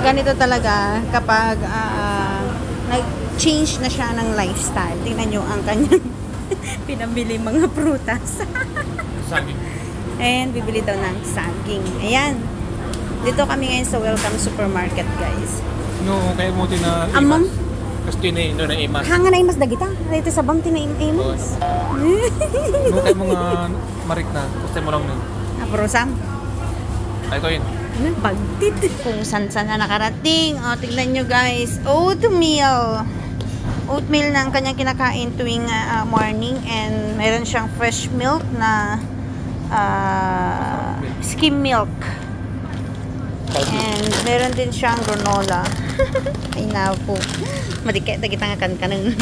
ganito talaga kapag nag-change na siya ng lifestyle. Tingnan nyo ang kanyang pinabili mga prutas. Saging. And bibili daw ng saging. Ayan. Dito kami ngayon sa Welcome Supermarket, guys. No, kaya mo na Among? Kasi tinay no na imas. Hanga na imas dagita. Dito sa bang tina-imas. No, kaya mga marik na. Kasi mo lang na. Aprosam. Ay, ito yun. Bagtit. Kung saan-saan na nakarating. O, tignan nyo, guys. Oatmeal. Oatmeal na ang kanyang kinakain tuwing morning. And meron siyang fresh milk na skim milk. And meron din siyang granola. Ay na po. Madikit na kita nga kankanang.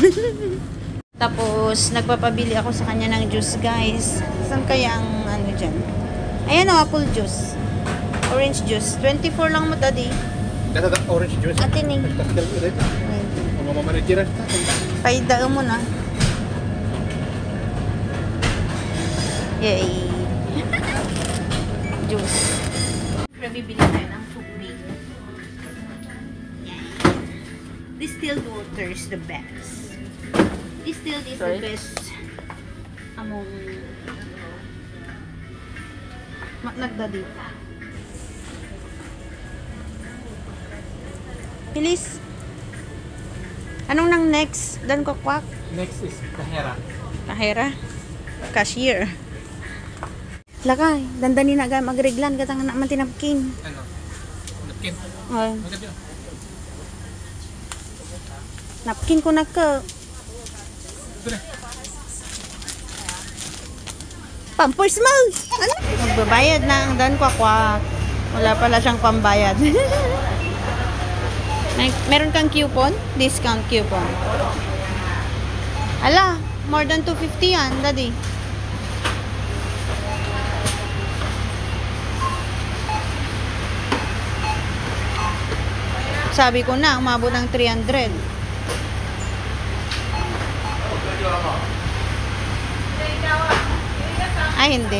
Tapos, nagpapabili ako sa kanya ng juice, guys. Saan kaya ang ano dyan? Ayan o, apple juice. Orange juice. 24 lang mo, daddy. Data orange juice. Atin eh. Takil ulit. Mga mamanajiran. Paidaan mo na. Yay. Juice. Bibili tayo ng tubig. Yan. Distilled water is the best. Distilled is the best among nagdadi. Bilis. Anong nang next? Dan ko kwak? Next is kahera. Kahera? Cashier. Lakay, dandani na ga magreglan katang na man tinapkin. Ano? Napkin. Oh. Maganda yun. Napkin ko na ka. Ito na. Pampers mo! Ano? Magbabayad na ang dan kwakwak. Wala pala siyang pambayad. Meron kang coupon? Discount coupon. Ala, more than 250 yan, daddy. Sabi ko na, umabot ng 300. Ay, hindi.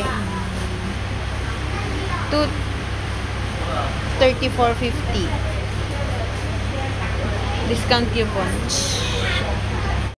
34.50. Discount coupon.